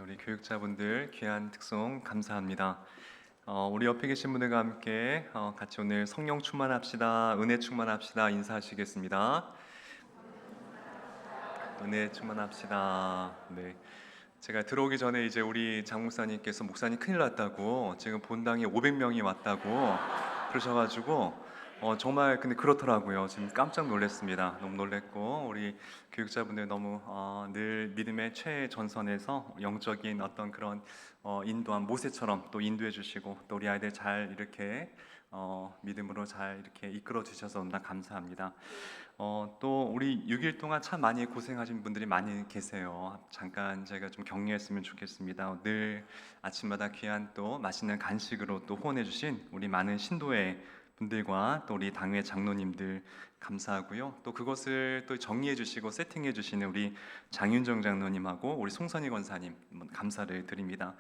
우리 교육자분들 귀한 특송 감사합니다. 우리 옆에 계신 분들과 함께 같이 오늘 성령 충만합시다, 은혜 충만합시다 인사하시겠습니다. 은혜 충만합시다. 네, 제가 들어오기 전에 이제 우리 장 목사님께서 목사님 큰일 났다고 지금 본당에 500명이 왔다고 그러셔가지고 정말 근데 그렇더라고요. 지금 깜짝 놀랐습니다. 너무 놀랬고 우리 교육자분들 너무 늘 믿음의 최전선에서 영적인 어떤 그런 인도한 모세처럼 또 인도해 주시고 또 우리 아이들 잘 이렇게 믿음으로 잘 이렇게 이끌어 주셔서 너무나 감사합니다. 또 우리 6일 동안 참 많이 고생하신 분들이 많이 계세요. 잠깐 제가 좀 격려했으면 좋겠습니다. 늘 아침마다 귀한 또 맛있는 간식으로 또 후원해 주신 우리 많은 신도의 분들과 또 우리 당회 장로님들 감사하고요. 또 그것을 또 정리해 주시고 세팅해 주시는 우리 장윤정 장로님하고 우리 송선희 권사님 감사를 드립니다.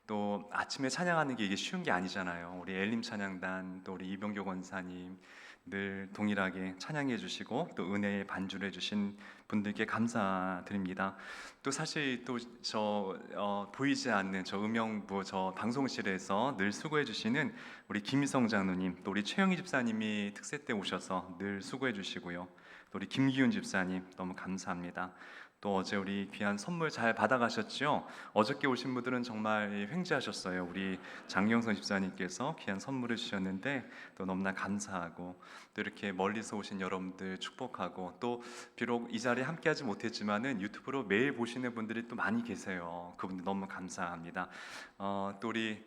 또 아침에 찬양하는 게 이게 쉬운 게 아니잖아요. 우리 엘림 찬양단 또 우리 이병교 권사님 늘 동일하게 찬양해 주시고 또 은혜의 반주를 해 주신 분들께 감사드립니다. 또 사실 또 저 보이지 않는 저 음영부 저 방송실에서 늘 수고해 주시는 우리 김희성 장로님 또 우리 최영희 집사님이 특세 때 오셔서 늘 수고해 주시고요. 또 우리 김기훈 집사님 너무 감사합니다. 또 어제 우리 귀한 선물 잘 받아가셨죠? 어저께 오신 분들은 정말 횡재하셨어요. 우리 장영선 집사님께서 귀한 선물을 주셨는데 또 너무나 감사하고 또 이렇게 멀리서 오신 여러분들 축복하고 또 비록 이 자리에 함께하지 못했지만은 유튜브로 매일 보시는 분들이 또 많이 계세요. 그분들 너무 감사합니다. 또 우리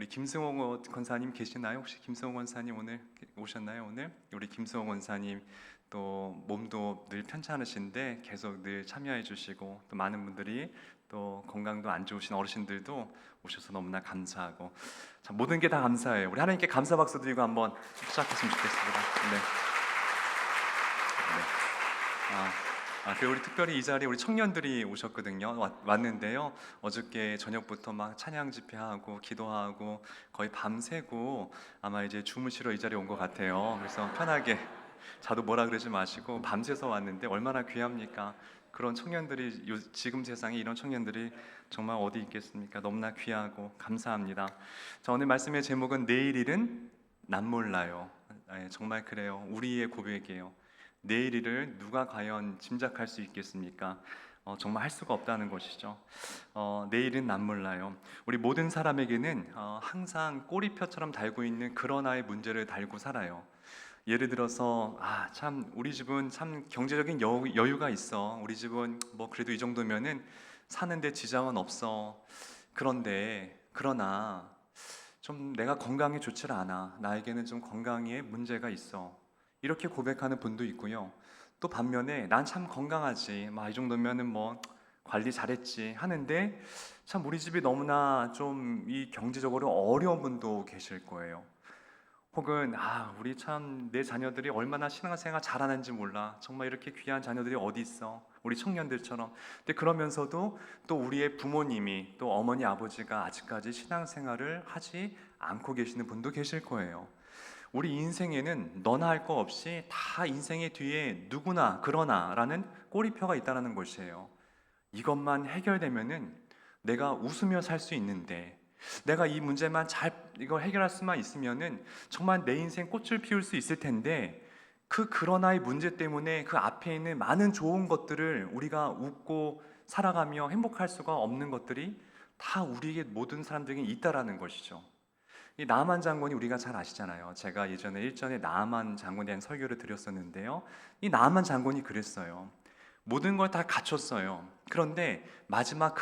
김승호 권사님 계시나요? 혹시 김승호 권사님 오늘 오셨나요? 오늘 우리 김승호 권사님 또 몸도 늘 편찮으신데 계속 늘 참여해 주시고 또 많은 분들이 또 건강도 안 좋으신 어르신들도 오셔서 너무나 감사하고 참 모든 게 다 감사해요. 우리 하나님께 감사 박수 드리고 한번 시작했으면 좋겠습니다. 네. 그리고 우리 특별히 이 자리에 우리 청년들이 오셨거든요. 왔는데요. 어저께 저녁부터 막 찬양 집회하고 기도하고 거의 밤새고 아마 이제 주무시러 이 자리에 온 것 같아요. 그래서 편하게 자도 뭐라 그러지 마시고 밤새서 왔는데 얼마나 귀합니까? 그런 청년들이 지금 세상에 이런 청년들이 정말 어디 있겠습니까? 너무나 귀하고 감사합니다. 자, 오늘 말씀의 제목은 내일 일은 난 몰라요. 정말 그래요. 우리의 고백이에요. 내일 일을 누가 과연 짐작할 수 있겠습니까? 정말 할 수가 없다는 것이죠. 내일은 난 몰라요. 우리 모든 사람에게는 항상 꼬리표처럼 달고 있는 그러나의 문제를 달고 살아요. 예를 들어서 참 우리 집은 참 경제적인 여유가 있어. 우리 집은 뭐 그래도 이 정도면은 사는데 지장은 없어. 그러나 좀 내가 건강에 좋지 않아. 나에게는 좀 건강에 문제가 있어. 이렇게 고백하는 분도 있고요. 또 반면에 난 참 건강하지. 이 정도면은 뭐 관리 잘했지 하는데 참 우리 집이 너무나 좀 이 경제적으로 어려운 분도 계실 거예요. 혹은 우리 참 내 자녀들이 얼마나 신앙생활 잘하는지 몰라. 정말 이렇게 귀한 자녀들이 어디 있어. 우리 청년들처럼. 근데 그러면서도 또 우리의 부모님이 또 어머니 아버지가 아직까지 신앙생활을 하지 않고 계시는 분도 계실 거예요. 우리 인생에는 너나 할 거 없이 다 인생의 뒤에 누구나 그러나라는 꼬리표가 있다는 것이에요. 이것만 해결되면은 내가 웃으며 살 수 있는데 내가 이 문제만 잘 이거 해결할 수만 있으면은 정말 내 인생 꽃을 피울 수 있을 텐데 그러나의 문제 때문에 그 앞에 있는 많은 좋은 것들을 우리가 웃고 살아가며 행복할 수가 없는 것들이 다 우리에게 모든 사람들에게 있다라는 것이죠. 이 나만 장군이 우리가 잘 아시잖아요. 제가 예전에 일전에 나만 장군에 대한 설교를 드렸었는데요. 이 나만 장군이 그랬어요. 모든 걸 다 갖췄어요. 그런데 마지막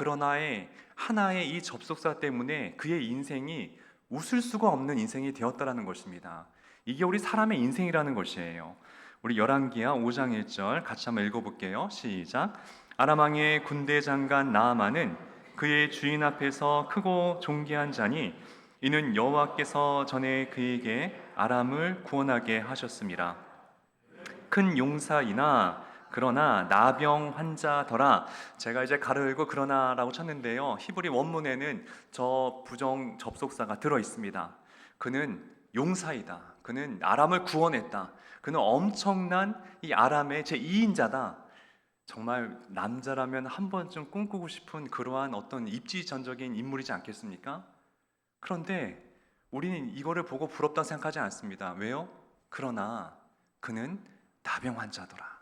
하나의 이 접속사 때문에 그의 인생이 웃을 수가 없는 인생이 되었다라는 것입니다. 이게 우리 사람의 인생이라는 것이에요. 우리 열왕기하 5장 1절 같이 한번 읽어볼게요. 시작. 아람 왕의 군대 장관 나아만은 그의 주인 앞에서 크고 존귀한 자니 이는 여호와께서 전에 그에게 아람을 구원하게 하셨습니다. 큰 용사이나 그러나 나병 환자더라. 제가 이제 가로 열고 그러나라고 쳤는데요. 히브리 원문에는 저 부정 접속사가 들어 있습니다. 그는 용사이다. 그는 아람을 구원했다. 그는 엄청난 이 아람의 제2인자다. 정말 남자라면 한 번쯤 꿈꾸고 싶은 그러한 어떤 입지전적인 인물이지 않겠습니까? 그런데 우리는 이거를 보고 부럽다 생각하지 않습니다. 왜요? 그러나 그는 나병 환자더라.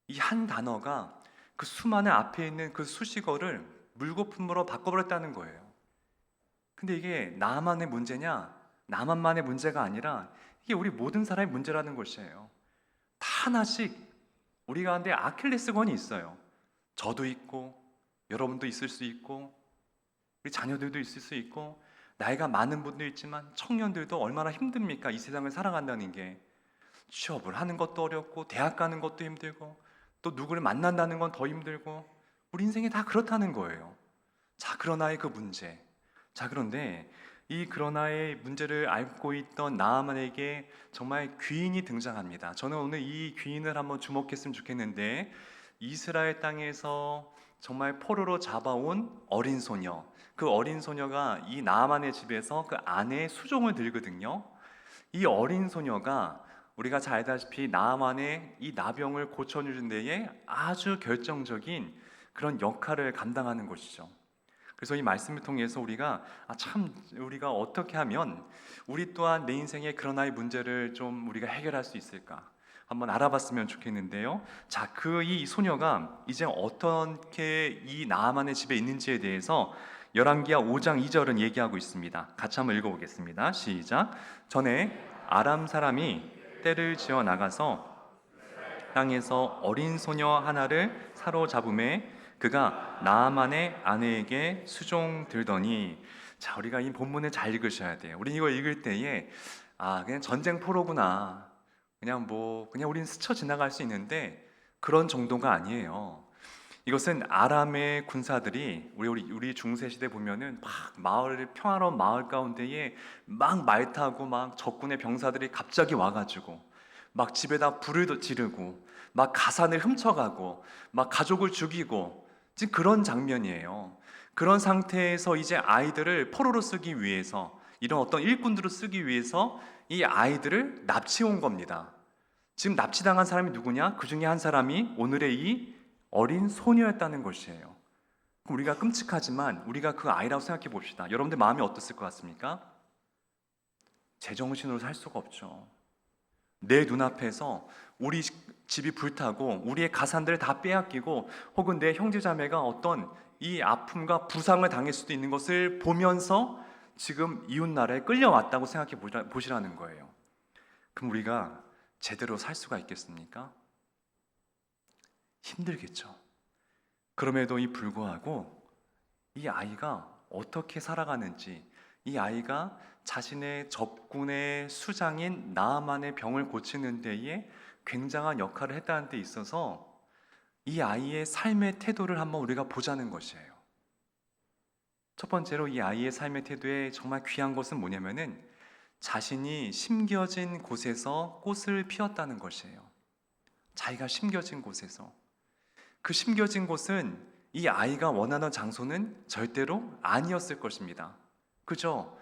이 한 단어가 그 수많은 앞에 있는 그 수식어를 물거품으로 바꿔버렸다는 거예요. 근데 이게 나만의 문제냐? 나만만의 문제가 아니라 이게 우리 모든 사람의 문제라는 것이에요. 다 하나씩 우리 가운데 아킬레스건이 있어요. 저도 있고, 여러분도 있을 수 있고, 우리 자녀들도 있을 수 있고, 나이가 많은 분도 있지만 청년들도 얼마나 힘듭니까? 이 세상을 살아간다는 게. 취업을 하는 것도 어렵고, 대학 가는 것도 힘들고, 또 누구를 만난다는 건 더 힘들고, 우리 인생이 다 그렇다는 거예요. 자, 그러나의 그 문제. 자, 그런데 이 그러나의 문제를 앓고 있던 나아만에게 정말 귀인이 등장합니다. 저는 오늘 이 귀인을 한번 주목했으면 좋겠는데, 이스라엘 땅에서 정말 포로로 잡아온 어린 소녀, 그 어린 소녀가 이 나아만의 집에서 그 아내의 수종을 들거든요. 이 어린 소녀가 우리가 잘 알다시피 나아만의 이 나병을 고쳐주는 데에 아주 결정적인 그런 역할을 감당하는 것이죠. 그래서 이 말씀을 통해서 우리가 참 우리가 어떻게 하면 우리 또한 내 인생의 그런 아이 문제를 좀 우리가 해결할 수 있을까 한번 알아봤으면 좋겠는데요. 자, 그 이 소녀가 이제 어떻게 이 나아만의 집에 있는지에 대해서 열왕기하 5장 2절은 얘기하고 있습니다. 같이 한번 읽어보겠습니다. 시작. 전에 아람 사람이 떼를 지어 나가서 땅에서 어린 소녀 하나를 사로잡음에 그가 나아만의 아내에게 수종 들더니, 자, 우리가 이 본문을 잘 읽으셔야 돼요. 우리 이거 읽을 때에 그냥 전쟁 포로구나, 그냥 우리는 스쳐 지나갈 수 있는데 그런 정도가 아니에요. 이것은 아람의 군사들이 우리 중세 시대 보면은 막 평화로운 마을 가운데에 막 말 타고 막 적군의 병사들이 갑자기 와가지고 막 집에다 불을 지르고 막 가산을 훔쳐가고 막 가족을 죽이고 지금 그런 장면이에요. 그런 상태에서 이제 아이들을 포로로 쓰기 위해서, 이런 어떤 일꾼들을 쓰기 위해서 이 아이들을 납치해 온 겁니다. 지금 납치당한 사람이 누구냐? 그 중에 한 사람이 오늘의 이 어린 소녀였다는 것이에요. 우리가 끔찍하지만 우리가 그 아이라고 생각해 봅시다. 여러분들 마음이 어땠을 것 같습니까? 제정신으로 살 수가 없죠. 내 눈앞에서 우리 집이 불타고 우리의 가산들을 다 빼앗기고 혹은 내 형제자매가 어떤 이 아픔과 부상을 당할 수도 있는 것을 보면서 지금 이웃나라에 끌려왔다고 생각해 보시라는 거예요. 그럼 우리가 제대로 살 수가 있겠습니까? 힘들겠죠. 그럼에도 불구하고 이 아이가 어떻게 살아가는지, 이 아이가 자신의 적군의 수장인 나아만의 병을 고치는 데에 굉장한 역할을 했다는 데 있어서 이 아이의 삶의 태도를 한번 우리가 보자는 것이에요. 첫 번째로 이 아이의 삶의 태도에 정말 귀한 것은 뭐냐면은 자신이 심겨진 곳에서 꽃을 피웠다는 것이에요. 자기가 심겨진 곳에서. 그 심겨진 곳은 이 아이가 원하는 장소는 절대로 아니었을 것입니다. 그죠?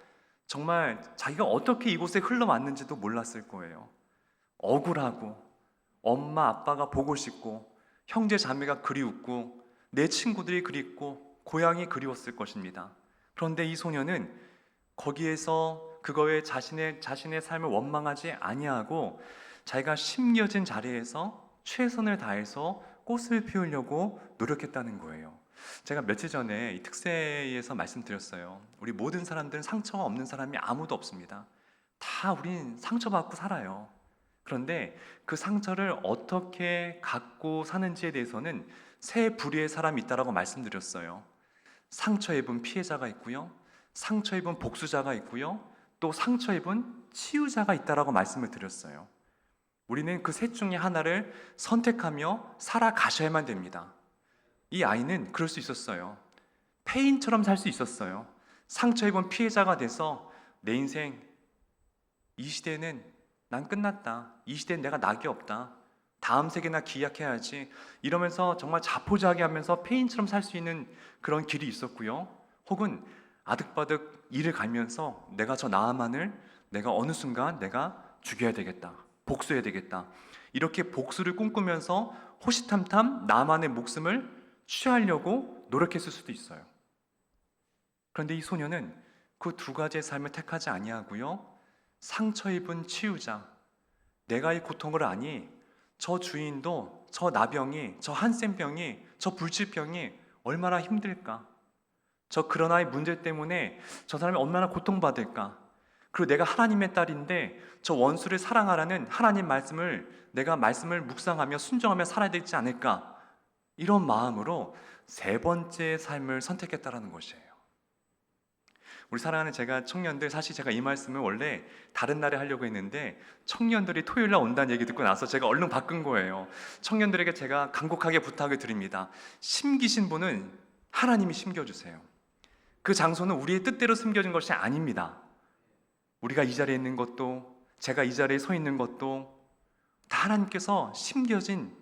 정말 자기가 어떻게 이곳에 흘러왔는지도 몰랐을 거예요. 억울하고 엄마 아빠가 보고 싶고 형제 자매가 그리웠고 내 친구들이 그립고 고향이 그리웠을 것입니다. 그런데 이 소녀는 거기에서 그거에 자신의 삶을 원망하지 아니하고 자기가 심겨진 자리에서 최선을 다해서 꽃을 피우려고 노력했다는 거예요. 제가 며칠 전에 이 특세에서 말씀드렸어요. 우리 모든 사람들은 상처가 없는 사람이 아무도 없습니다. 다 우린 상처받고 살아요. 그런데 그 상처를 어떻게 갖고 사는지에 대해서는 세 부류의 사람이 있다라고 말씀드렸어요. 상처 입은 피해자가 있고요, 상처 입은 복수자가 있고요, 또 상처 입은 치유자가 있다라고 말씀을 드렸어요. 우리는 그 셋 중에 하나를 선택하며 살아가셔야만 됩니다. 이 아이는 그럴 수 있었어요. 페인처럼 살 수 있었어요. 상처 입은 피해자가 돼서 내 인생, 이 시대는 난 끝났다, 이 시대는 내가 낙이 없다, 다음 세계나 기약해야지, 이러면서 정말 자포자기 하면서 페인처럼 살 수 있는 그런 길이 있었고요. 혹은 아득바득 일을 갈면서 내가 저 나아만을 내가 어느 순간 내가 죽여야 되겠다, 복수해야 되겠다, 이렇게 복수를 꿈꾸면서 호시탐탐 나만의 목숨을 취하려고 노력했을 수도 있어요. 그런데 이 소녀는 그 두 가지의 삶을 택하지 아니하고요, 상처 입은 치유자, 내가 이 고통을 아니 저 주인도, 저 나병이, 저 한센병이, 저 불치병이 얼마나 힘들까, 저 그러나의 문제 때문에 저 사람이 얼마나 고통받을까, 그리고 내가 하나님의 딸인데 저 원수를 사랑하라는 하나님 말씀을 내가 말씀을 묵상하며 순종하며 살아야 되지 않을까, 이런 마음으로 세 번째 삶을 선택했다라는 것이에요. 우리 사랑하는 제가 청년들, 사실 제가 이 말씀을 원래 다른 날에 하려고 했는데 청년들이 토요일 날 온다는 얘기 듣고 나서 제가 얼른 바꾼 거예요. 청년들에게 제가 간곡하게 부탁을 드립니다. 심기신 분은 하나님이 심겨주세요. 그 장소는 우리의 뜻대로 심겨진 것이 아닙니다. 우리가 이 자리에 있는 것도, 제가 이 자리에 서 있는 것도 다 하나님께서 심겨진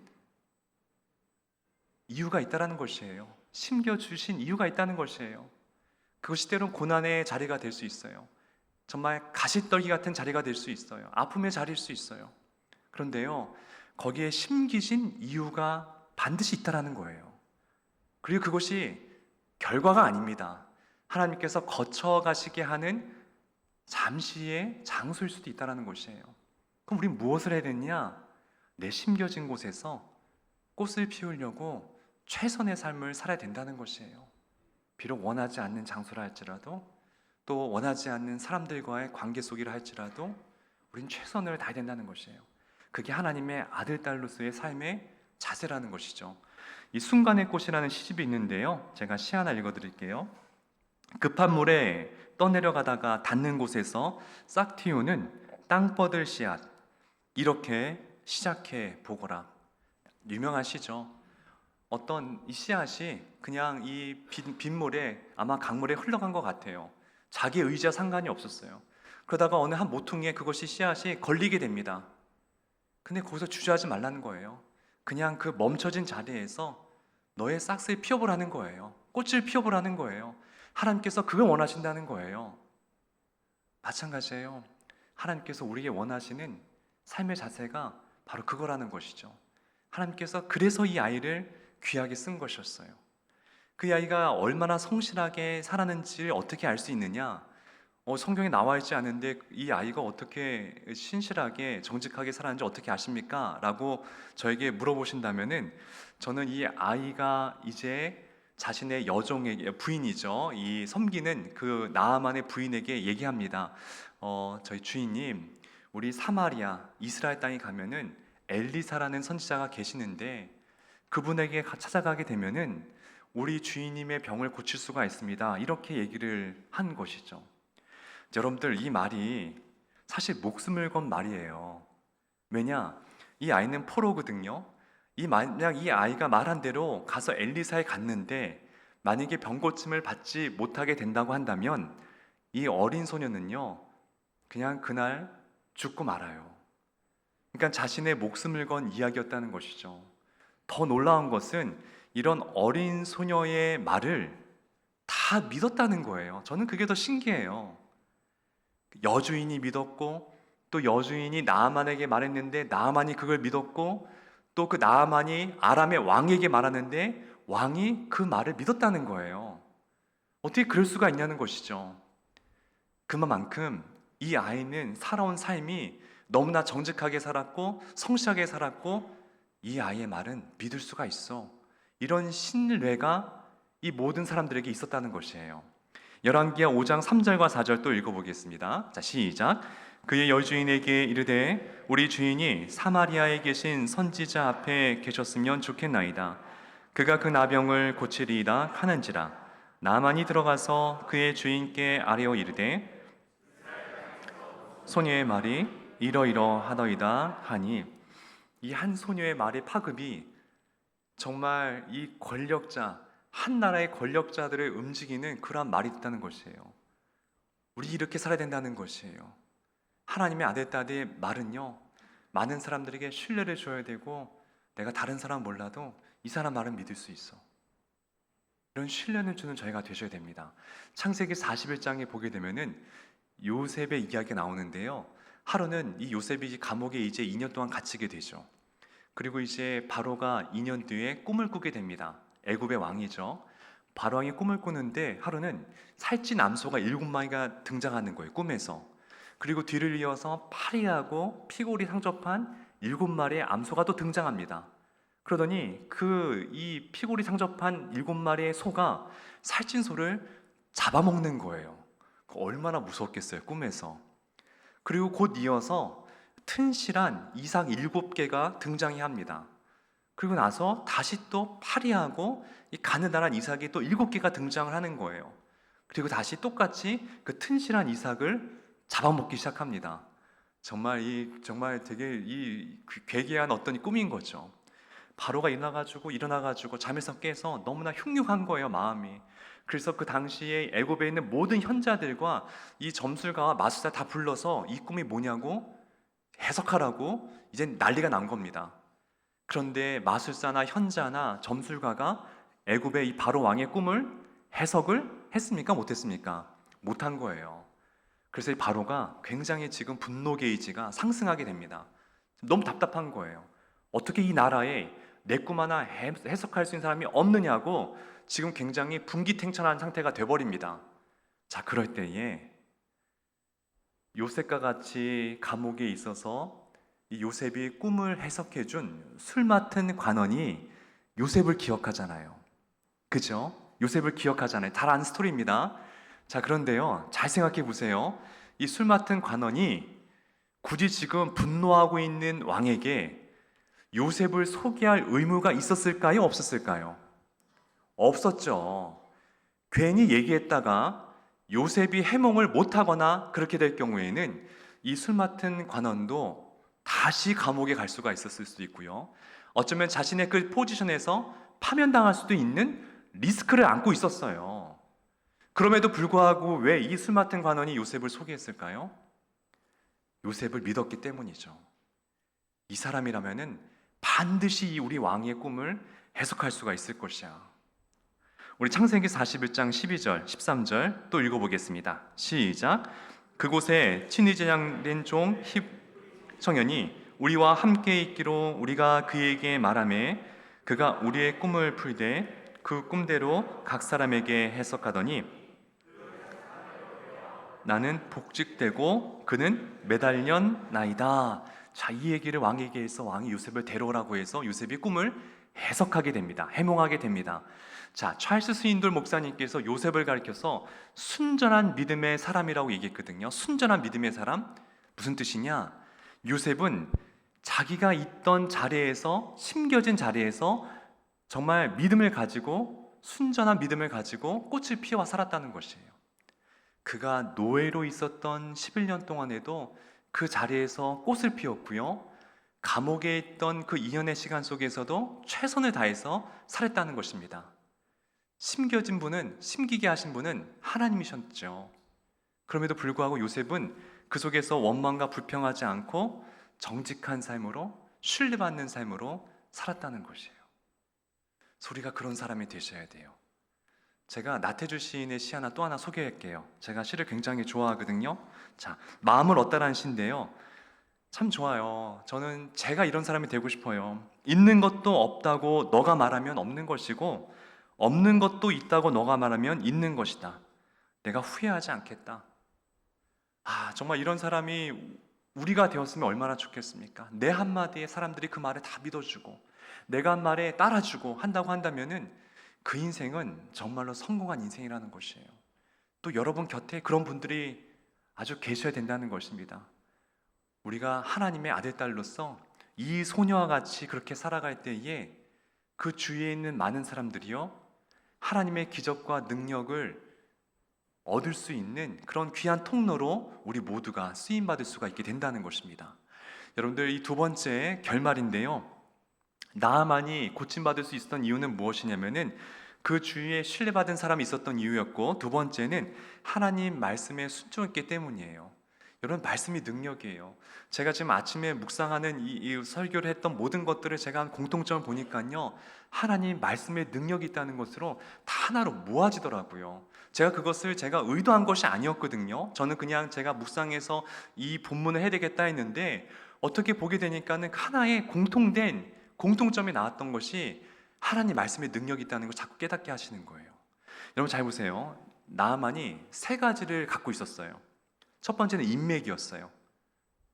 이유가 있다는 것이에요. 심겨주신 이유가 있다는 것이에요. 그것이 때론 고난의 자리가 될 수 있어요. 정말 가시떨기 같은 자리가 될 수 있어요. 아픔의 자리일 수 있어요. 그런데요, 거기에 심기신 이유가 반드시 있다는 거예요. 그리고 그것이 결과가 아닙니다. 하나님께서 거쳐가시게 하는 잠시의 장소일 수도 있다는 것이에요. 그럼 우리 무엇을 해야 되냐? 내 심겨진 곳에서 꽃을 피우려고 최선의 삶을 살아야 된다는 것이에요. 비록 원하지 않는 장소라 할지라도, 또 원하지 않는 사람들과의 관계 속이라 할지라도 우린 최선을 다해야 된다는 것이에요. 그게 하나님의 아들, 딸로서의 삶의 자세라는 것이죠. 이 순간의 꽃이라는 시집이 있는데요, 제가 시 하나 읽어드릴게요. 급한 물에 떠내려가다가 닿는 곳에서 싹 틔우는 땅 뻗을 씨앗, 이렇게 시작해 보거라. 유명한 시죠. 어떤 이 씨앗이 그냥 이 빗물에, 아마 강물에 흘러간 것 같아요. 자기 의지와 상관이 없었어요. 그러다가 어느 한 모퉁이에 그것이 씨앗이 걸리게 됩니다. 근데 거기서 주저하지 말라는 거예요. 그냥 그 멈춰진 자리에서 너의 싹을 피워보라는 거예요. 꽃을 피워보라는 거예요. 하나님께서 그걸 원하신다는 거예요. 마찬가지예요. 하나님께서 우리에게 원하시는 삶의 자세가 바로 그거라는 것이죠. 하나님께서 그래서 이 아이를 귀하게 쓴 것이었어요. 그 아이가 얼마나 성실하게 살았는지를 어떻게 알 수 있느냐? 성경에 나와 있지 않은데 이 아이가 어떻게 신실하게 정직하게 살았는지 어떻게 아십니까? 라고 저에게 물어보신다면은 저는 이 아이가 이제 자신의 여종에게, 부인이죠, 이 섬기는 그 나아만의 부인에게 얘기합니다. 저희 주인님, 우리 사마리아 이스라엘 땅에 가면은 엘리사라는 선지자가 계시는데 그분에게 찾아가게 되면은 우리 주인님의 병을 고칠 수가 있습니다. 이렇게 얘기를 한 것이죠. 여러분들, 이 말이 사실 목숨을 건 말이에요. 왜냐? 이 아이는 포로거든요. 만약 이 아이가 말한 대로 가서 엘리사에 갔는데 만약에 병 고침을 받지 못하게 된다고 한다면 이 어린 소녀는요, 그냥 그날 죽고 말아요. 그러니까 자신의 목숨을 건 이야기였다는 것이죠. 더 놀라운 것은 이런 어린 소녀의 말을 다 믿었다는 거예요. 저는 그게 더 신기해요. 여주인이 믿었고, 또 여주인이 나아만에게 말했는데 나아만이 그걸 믿었고, 또 그 나아만이 아람의 왕에게 말하는데 왕이 그 말을 믿었다는 거예요. 어떻게 그럴 수가 있냐는 것이죠. 그만큼 이 아이는 살아온 삶이 너무나 정직하게 살았고 성실하게 살았고, 이 아이의 말은 믿을 수가 있어. 이런 신뢰가 이 모든 사람들에게 있었다는 것이에요. 열왕기하 5장 3절과 4절 또 읽어보겠습니다. 자, 시작. 그의 여주인에게 이르되 우리 주인이 사마리아에 계신 선지자 앞에 계셨으면 좋겠나이다. 그가 그 나병을 고치리이다 하는지라. 나만이 들어가서 그의 주인께 아뢰어 이르되 소녀의 말이 이러이러하더이다 하니, 이 한 소녀의 말의 파급이 정말 이 권력자, 한 나라의 권력자들을 움직이는 그러한 말이 있다는 것이에요. 우리 이렇게 살아야 된다는 것이에요. 하나님의 아들, 딸의 말은요, 많은 사람들에게 신뢰를 줘야 되고, 내가 다른 사람 몰라도 이 사람 말은 믿을 수 있어. 이런 신뢰를 주는 저희가 되셔야 됩니다. 창세기 41장에 보게 되면은 요셉의 이야기가 나오는데요, 하루는 이 요셉이 감옥에 이제 2년 동안 갇히게 되죠. 그리고 이제 바로가 2년 뒤에 꿈을 꾸게 됩니다. 애굽의 왕이죠. 바로 왕이 꿈을 꾸는데 하루는 살찐 암소가 7마리가 등장하는 거예요, 꿈에서. 그리고 뒤를 이어서 파리하고 피골이 상접한 7마리의 암소가 또 등장합니다. 그러더니 그 이 피골이 상접한 7마리의 소가 살찐 소를 잡아먹는 거예요. 얼마나 무섭겠어요, 꿈에서. 그리고 곧 이어서 튼실한 이삭 7개가 등장해야 합니다. 그리고 나서 다시 또 파리하고 이 가느다란 이삭이 또 7개가 등장을 하는 거예요. 그리고 다시 똑같이 그 튼실한 이삭을 잡아먹기 시작합니다. 정말 되게 이 괴기한 어떤 꿈인 거죠. 바로가 일어나가지고 잠에서 깨서 너무나 흉흉한 거예요, 마음이. 그래서 그 당시에 애굽에 있는 모든 현자들과 이 점술가와 마술사 다 불러서 이 꿈이 뭐냐고 해석하라고 이제 난리가 난 겁니다. 그런데 마술사나 현자나 점술가가 애굽의 이 바로 왕의 꿈을 해석을 했습니까? 못했습니까? 못한 거예요. 그래서 이 바로가 굉장히 지금 분노 게이지가 상승하게 됩니다. 너무 답답한 거예요. 어떻게 이 나라에 내 꿈 하나 해석할 수 있는 사람이 없느냐고 지금 굉장히 분기탱천한 상태가 돼버립니다. 자, 그럴 때에 요셉과 같이 감옥에 있어서 이 요셉이 꿈을 해석해준 술 맡은 관원이 요셉을 기억하잖아요. 그죠? 요셉을 기억하잖아요. 잘 아는 스토리입니다. 자, 그런데요, 잘 생각해 보세요. 이 술 맡은 관원이 굳이 지금 분노하고 있는 왕에게 요셉을 소개할 의무가 있었을까요? 없었을까요? 없었죠. 괜히 얘기했다가 요셉이 해몽을 못하거나 그렇게 될 경우에는 이 술 맡은 관원도 다시 감옥에 갈 수가 있었을 수도 있고요. 어쩌면 자신의 그 포지션에서 파면당할 수도 있는 리스크를 안고 있었어요. 그럼에도 불구하고 왜 이 술 맡은 관원이 요셉을 소개했을까요? 요셉을 믿었기 때문이죠. 이 사람이라면은 반드시 우리 왕의 꿈을 해석할 수가 있을 것이야. 우리 창세기 41장 12절, 13절 또 읽어보겠습니다. 시작. 그곳에 친히 제장된 종 힙 청년이 우리와 함께 있기로 우리가 그에게 말하매 그가 우리의 꿈을 풀되 그 꿈대로 각 사람에게 해석하더니 나는 복직되고 그는 매달렸나이다. 자, 이 얘기를 왕에게 해서 왕이 요셉을 데려오라고 해서 요셉이 꿈을 해석하게 됩니다. 해몽하게 됩니다. 자, 찰스 스윈돌 목사님께서 요셉을 가리켜서 순전한 믿음의 사람이라고 얘기했거든요. 순전한 믿음의 사람? 무슨 뜻이냐? 요셉은 자기가 있던 자리에서, 심겨진 자리에서 정말 믿음을 가지고, 순전한 믿음을 가지고 꽃을 피워 살았다는 것이에요. 그가 노예로 있었던 11년 동안에도 그 자리에서 꽃을 피웠고요. 감옥에 있던 그 2년의 시간 속에서도 최선을 다해서 살았다는 것입니다. 심기게 하신 분은 하나님이셨죠. 그럼에도 불구하고 요셉은 그 속에서 원망과 불평하지 않고 정직한 삶으로, 신뢰받는 삶으로 살았다는 것이에요. 우리가 그런 사람이 되셔야 돼요. 제가 나태주 시인의 시 하나 또 하나 소개할게요. 제가 시를 굉장히 좋아하거든요. 자, 마음을 얻다라는 시인데요. 참 좋아요. 저는 제가 이런 사람이 되고 싶어요. 있는 것도 없다고 너가 말하면 없는 것이고 없는 것도 있다고 너가 말하면 있는 것이다. 내가 후회하지 않겠다. 정말 이런 사람이 우리가 되었으면 얼마나 좋겠습니까? 내 한마디에 사람들이 그 말을 다 믿어주고 내가 한 말에 따라주고 한다고 한다면은 그 인생은 정말로 성공한 인생이라는 것이에요. 또 여러분 곁에 그런 분들이 아주 계셔야 된다는 것입니다. 우리가 하나님의 아들, 딸로서 이 소녀와 같이 그렇게 살아갈 때에 그 주위에 있는 많은 사람들이요, 하나님의 기적과 능력을 얻을 수 있는 그런 귀한 통로로 우리 모두가 쓰임받을 수가 있게 된다는 것입니다. 여러분들, 이 두 번째 결말인데요, 나아만이 고침받을 수 있었던 이유는 무엇이냐면은 그 주위에 신뢰받은 사람이 있었던 이유였고, 두 번째는 하나님 말씀에 순종했기 때문이에요. 여러분, 말씀이 능력이에요. 제가 지금 아침에 묵상하는 이 설교를 했던 모든 것들을 제가 한 공통점을 보니까요, 하나님 말씀에 능력이 있다는 것으로 다 하나로 모아지더라고요. 제가 의도한 것이 아니었거든요. 저는 그냥 제가 묵상해서 이 본문을 해야 되겠다 했는데 어떻게 보게 되니까는 하나의 공통된 공통점이 나왔던 것이 하나님 말씀에 능력이 있다는 걸 자꾸 깨닫게 하시는 거예요. 여러분 잘 보세요. 나아만이 세 가지를 갖고 있었어요. 첫 번째는 인맥이었어요.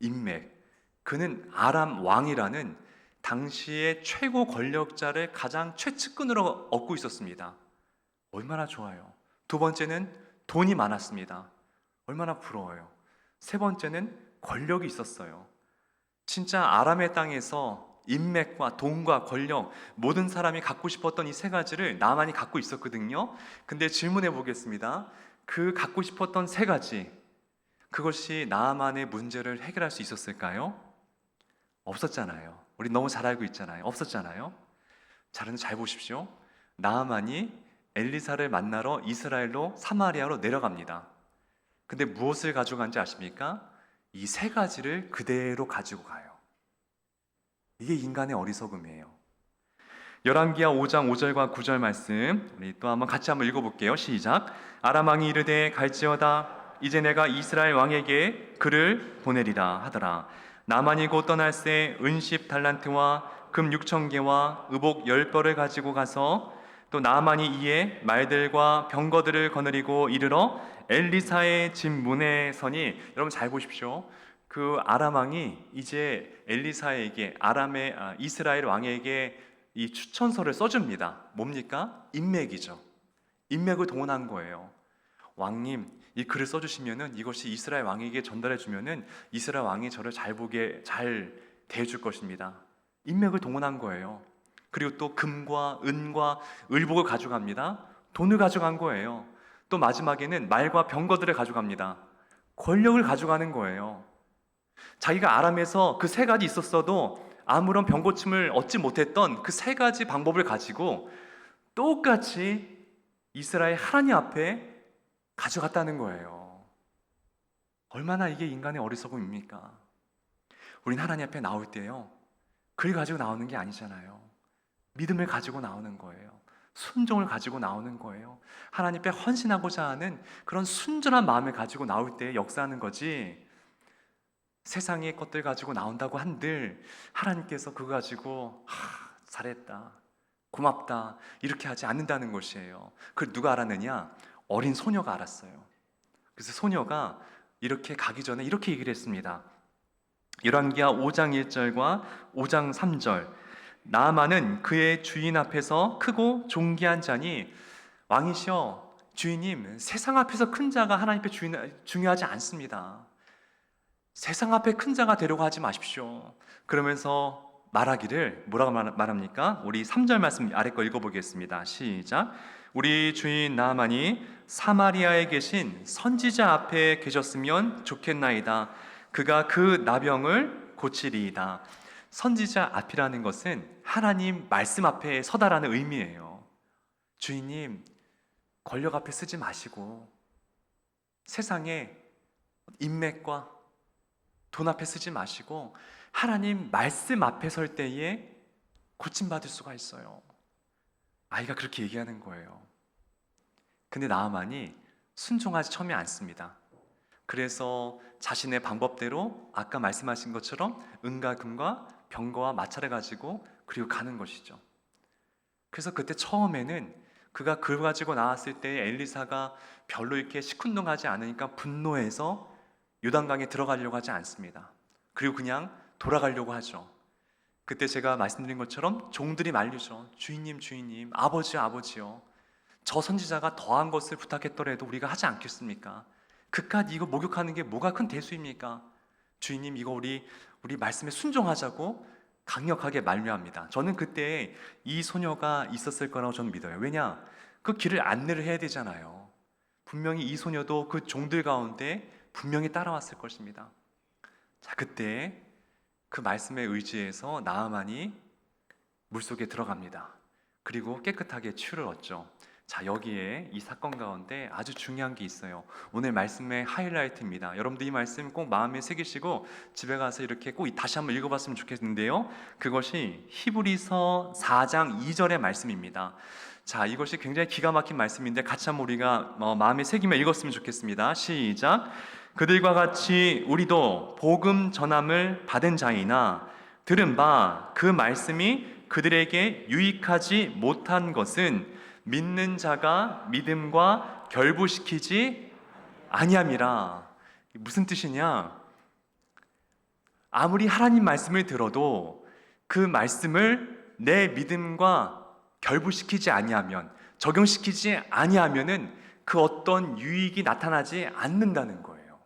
인맥. 그는 아람 왕이라는 당시의 최고 권력자를 가장 최측근으로 얻고 있었습니다. 얼마나 좋아요. 두 번째는 돈이 많았습니다. 얼마나 부러워요. 세 번째는 권력이 있었어요. 진짜 아람의 땅에서 인맥과 돈과 권력, 모든 사람이 갖고 싶었던 이 세 가지를 나만이 갖고 있었거든요. 근데 질문해 보겠습니다. 그 갖고 싶었던 세 가지, 그것이 나만의 문제를 해결할 수 있었을까요? 없었잖아요. 우리 너무 잘 알고 있잖아요. 없었잖아요. 잘 보십시오. 나아만이 엘리사를 만나러 이스라엘로 사마리아로 내려갑니다. 근데 무엇을 가져간지 아십니까? 이 세 가지를 그대로 가지고 가요. 이게 인간의 어리석음이에요. 열왕기하 5장 5절과 9절 말씀 우리 또 같이 한번 읽어볼게요. 시작. 아람 왕이 이르되 갈지어다 이제 내가 이스라엘 왕에게 그를 보내리라 하더라. 나만이 곧 떠날새 은십 달란트와 금 6,000개와 의복 10벌을 가지고 가서 또 나만이 이에 말들과 병거들을 거느리고 이르러 엘리사의 집 문에 서니, 여러분 잘 보십시오. 그 아람 왕이 이제 엘리사에게 이스라엘 왕에게 이 추천서를 써줍니다. 뭡니까? 인맥이죠. 인맥을 동원한 거예요. 왕님, 이 글을 써주시면은 이것이 이스라엘 왕에게 전달해 주면은 이스라엘 왕이 저를 잘 대해줄 것입니다. 인맥을 동원한 거예요. 그리고 또 금과 은과 의복을 가져갑니다. 돈을 가져간 거예요. 또 마지막에는 말과 병거들을 가져갑니다. 권력을 가져가는 거예요. 자기가 아람에서 그 세 가지 있었어도 아무런 병고침을 얻지 못했던 그 세 가지 방법을 가지고 똑같이 이스라엘 하나님 앞에 가져갔다는 거예요. 얼마나 이게 인간의 어리석음입니까? 우린 하나님 앞에 나올 때요, 글 가지고 나오는 게 아니잖아요. 믿음을 가지고 나오는 거예요. 순종을 가지고 나오는 거예요. 하나님 앞에 헌신하고자 하는 그런 순전한 마음을 가지고 나올 때 역사하는 거지, 세상의 것들 가지고 나온다고 한들 하나님께서 그거 가지고 잘했다, 고맙다 이렇게 하지 않는다는 것이에요. 그걸 누가 알았느냐? 어린 소녀가 알았어요. 그래서 소녀가 이렇게 가기 전에 이렇게 얘기를 했습니다. 열왕기하 5장 1절과 5장 3절. 나아만은 그의 주인 앞에서 크고 존귀한 자니, 왕이시여 주인님, 세상 앞에서 큰 자가 하나님 앞에 중요하지 않습니다. 세상 앞에 큰 자가 되려고 하지 마십시오. 그러면서 말하기를 뭐라고 말합니까? 우리 3절 말씀 아래 거 읽어보겠습니다. 시작. 우리 주인 나아만이 사마리아에 계신 선지자 앞에 계셨으면 좋겠나이다. 그가 그 나병을 고치리이다. 선지자 앞이라는 것은 하나님 말씀 앞에 서다라는 의미예요. 주인님, 권력 앞에 쓰지 마시고 세상에 인맥과 돈 앞에 쓰지 마시고 하나님 말씀 앞에 설 때에 고침받을 수가 있어요. 아이가 그렇게 얘기하는 거예요. 근데 나아만이 순종하지 처음에 않습니다. 그래서 자신의 방법대로 아까 말씀하신 것처럼 은과 금과 병거와 마차를 가지고 그리고 가는 것이죠. 그래서 그때 처음에는 그가 그걸 가지고 나왔을 때 엘리사가 별로 이렇게 시큰둥하지 않으니까 분노해서 요단강에 들어가려고 하지 않습니다. 그리고 그냥 돌아가려고 하죠. 그때 제가 말씀드린 것처럼 종들이 말리죠. 주인님, 주인님, 아버지요, 아버지요, 저 선지자가 더한 것을 부탁했더라도 우리가 하지 않겠습니까? 그깟 이거 목욕하는 게 뭐가 큰 대수입니까? 주인님, 이거 우리 말씀에 순종하자고 강력하게 만류합니다. 저는 그때 이 소녀가 있었을 거라고 저는 믿어요. 왜냐? 그 길을 안내를 해야 되잖아요. 분명히 이 소녀도 그 종들 가운데 분명히 따라왔을 것입니다. 자, 그때 그 말씀에 의지해서 나아만이 물속에 들어갑니다. 그리고 깨끗하게 치유를 얻죠. 자, 여기에 이 사건 가운데 아주 중요한 게 있어요. 오늘 말씀의 하이라이트입니다. 여러분들 이 말씀 꼭 마음에 새기시고 집에 가서 이렇게 꼭 다시 한번 읽어봤으면 좋겠는데요. 그것이 히브리서 4장 2절의 말씀입니다. 자, 이것이 굉장히 기가 막힌 말씀인데 같이 한번 우리가 마음에 새기며 읽었으면 좋겠습니다. 시작. 그들과 같이 우리도 복음 전함을 받은 자이나 들은 바 그 말씀이 그들에게 유익하지 못한 것은 믿는 자가 믿음과 결부시키지 아니함이라. 무슨 뜻이냐? 아무리 하나님 말씀을 들어도 그 말씀을 내 믿음과 결부시키지 아니하면, 적용시키지 아니하면은 그 어떤 유익이 나타나지 않는다는 거예요.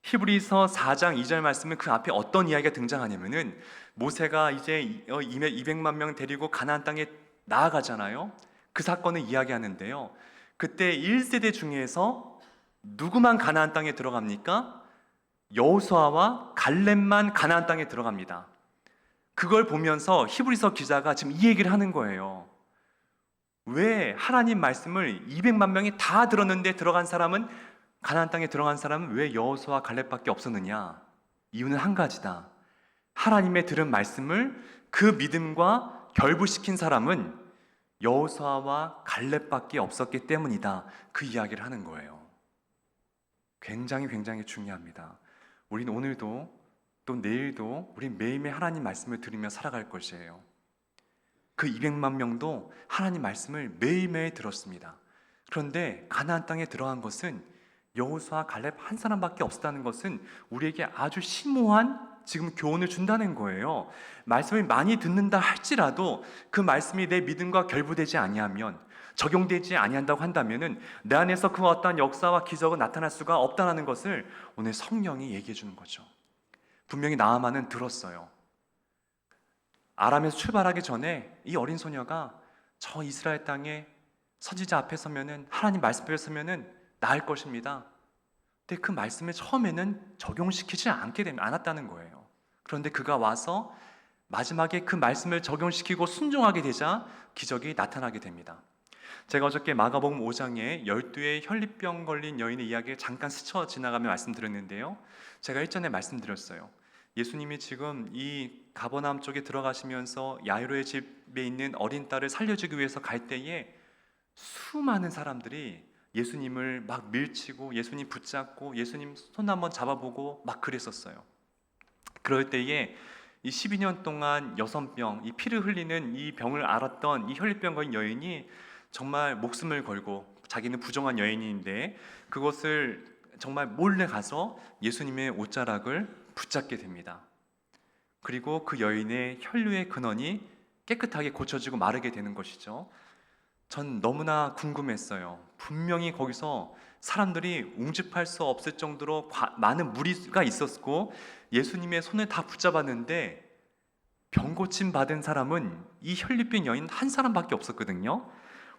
히브리서 4장 2절 말씀은 그 앞에 어떤 이야기가 등장하냐면은 모세가 이제 200만 명 데리고 가나안 땅에 나아가잖아요. 그 사건을 이야기하는데요. 그때 1세대 중에서 누구만 가나안 땅에 들어갑니까? 여호수아와 갈렙만 가나안 땅에 들어갑니다. 그걸 보면서 히브리서 기자가 지금 이 얘기를 하는 거예요. 왜 하나님 말씀을 200만 명이 다 들었는데 들어간 사람은, 가나안 땅에 들어간 사람은 왜 여호수아와 갈렙밖에 없었느냐? 이유는 한 가지다. 하나님의 들은 말씀을 그 믿음과 결부시킨 사람은 여호수아와 갈렙밖에 없었기 때문이다. 그 이야기를 하는 거예요. 굉장히 중요합니다. 우리는 오늘도 또 내일도 우리 매일매일 하나님 말씀을 들으며 살아갈 것이에요. 그 200만 명도 하나님 말씀을 매일매일 들었습니다. 그런데 가나안 땅에 들어간 것은 여호수아 갈렙 한 사람밖에 없었다는 것은 우리에게 아주 심오한 지금 교훈을 준다는 거예요. 말씀을 많이 듣는다 할지라도 그 말씀이 내 믿음과 결부되지 아니하면, 적용되지 아니한다고 한다면은 내 안에서 그 어떠한 역사와 기적은 나타날 수가 없다는 것을 오늘 성령이 얘기해 주는 거죠. 분명히 나아만은 들었어요. 아람에서 출발하기 전에 이 어린 소녀가 저 이스라엘 땅에 선지자 앞에 서면은, 하나님 말씀 앞에 서면은 나을 것입니다. 근데 그 말씀을 처음에는 적용시키지 않았다는 거예요. 그런데 그가 와서 마지막에 그 말씀을 적용시키고 순종하게 되자 기적이 나타나게 됩니다. 제가 어저께 마가복음 5장에 12의 혈리병 걸린 여인의 이야기를 잠깐 스쳐 지나가며 말씀드렸는데요. 제가 일전에 말씀드렸어요. 예수님이 지금 이 가버나움 쪽에 들어가시면서 야이로의 집에 있는 어린 딸을 살려주기 위해서 갈 때에 수많은 사람들이 예수님을 막 밀치고 예수님 붙잡고 예수님 손 한번 잡아보고 막 그랬었어요. 그럴 때에 이 12년 동안 여선병, 이 피를 흘리는 이 병을 앓았던 이 혈리병 걸린 여인이 정말 목숨을 걸고, 자기는 부정한 여인인데 그것을 정말 몰래 가서 예수님의 옷자락을 붙잡게 됩니다. 그리고 그 여인의 혈류의 근원이 깨끗하게 고쳐지고 마르게 되는 것이죠. 전 너무나 궁금했어요. 분명히 거기서 사람들이 웅집할 수 없을 정도로 많은 무리가 있었고 예수님의 손을 다 붙잡았는데 병 고침 받은 사람은 이 혈류병 여인 한 사람밖에 없었거든요.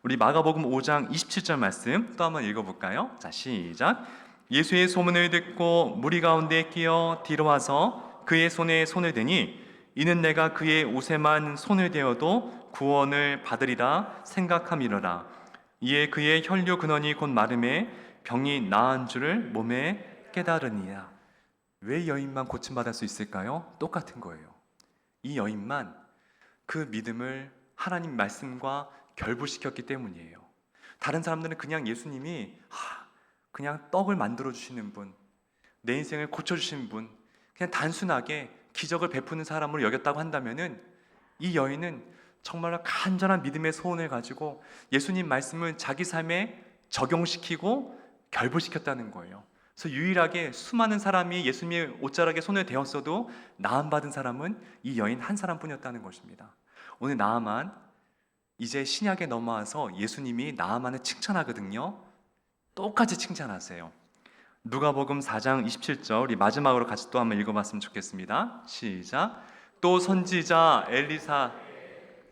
우리 마가복음 5장 27절 말씀 또 한번 읽어볼까요? 자, 시작. 예수의 소문을 듣고 무리 가운데 끼어 뒤로 와서 그의 손에 손을 대니 이는 내가 그의 옷에만 손을 대어도 구원을 받으리라 생각함이로라. 이에 그의 혈류 근원이 곧 마름에 병이 나은 줄을 몸에 깨달으니라. 왜 여인만 고침받을 수 있을까요? 똑같은 거예요. 이 여인만 그 믿음을 하나님 말씀과 결부시켰기 때문이에요. 다른 사람들은 그냥 예수님이 그냥 떡을 만들어 주시는 분, 내 인생을 고쳐 주시는 분, 그냥 단순하게 기적을 베푸는 사람으로 여겼다고 한다면은 이 여인은 정말로 간절한 믿음의 소원을 가지고 예수님 말씀을 자기 삶에 적용시키고 결부시켰다는 거예요. 그래서 유일하게 수많은 사람이 예수님의 옷자락에 손을 대었어도 나음 받은 사람은 이 여인 한 사람뿐이었다는 것입니다. 오늘 나아만 이제 신약에 넘어와서 예수님이 나아만을 칭찬하거든요. 똑같이 칭찬하세요. 누가복음 4장 27절 우리 마지막으로 같이 또 한번 읽어봤으면 좋겠습니다. 시작. 또 선지자 엘리사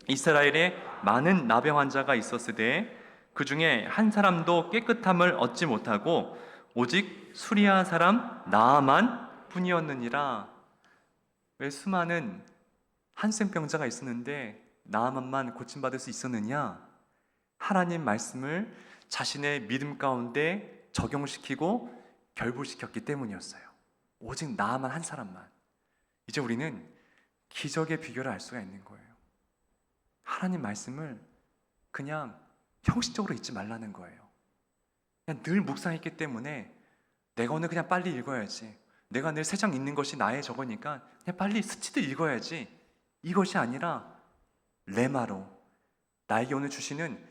이스라엘에 많은 나병 환자가 있었으되 그 중에 한 사람도 깨끗함을 얻지 못하고 오직 수리한 사람 나아만 뿐이었느니라. 왜 수많은 한센병자가 있었는데 나아만만 고침받을 수 있었느냐? 하나님 말씀을 자신의 믿음 가운데 적용시키고 결부시켰기 때문이었어요. 오직 나아만 한 사람만. 이제 우리는 기적의 비결을 알 수가 있는 거예요. 하나님 말씀을 그냥 형식적으로 읽지 말라는 거예요. 그냥 늘 묵상했기 때문에 내가 오늘 그냥 빨리 읽어야지, 내가 늘 세 장 읽는 것이 나의 저거니까 그냥 빨리 스치듯 읽어야지. 이것이 아니라 레마로, 나에게 오늘 주시는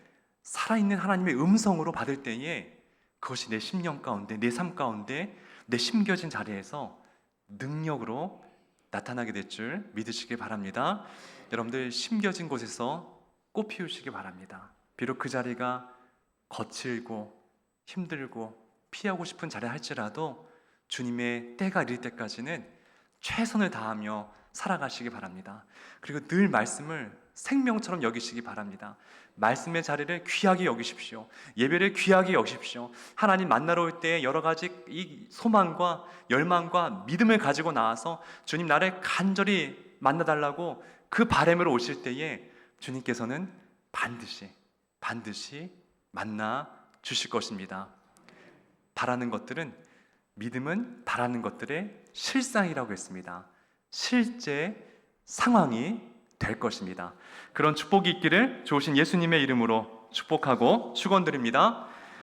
살아있는 하나님의 음성으로 받을 때에 그것이 내 심령 가운데, 내 삶 가운데, 내 심겨진 자리에서 능력으로 나타나게 될 줄 믿으시길 바랍니다. 여러분들 심겨진 곳에서 꽃 피우시기 바랍니다. 비록 그 자리가 거칠고 힘들고 피하고 싶은 자리 할지라도 주님의 때가 이를 때까지는 최선을 다하며 살아가시기 바랍니다. 그리고 늘 말씀을 생명처럼 여기시기 바랍니다. 말씀의 자리를 귀하게 여기십시오. 예배를 귀하게 여기십시오. 하나님 만나러 올 때 여러 가지 이 소망과 열망과 믿음을 가지고 나와서 주님 나를 간절히 만나달라고 그 바람으로 오실 때에 주님께서는 반드시 만나 주실 것입니다. 바라는 것들은, 믿음은 바라는 것들의 실상이라고 했습니다. 실제 상황이 될 것입니다. 그런 축복이 있기를 좋으신 예수님의 이름으로 축복하고 축원드립니다.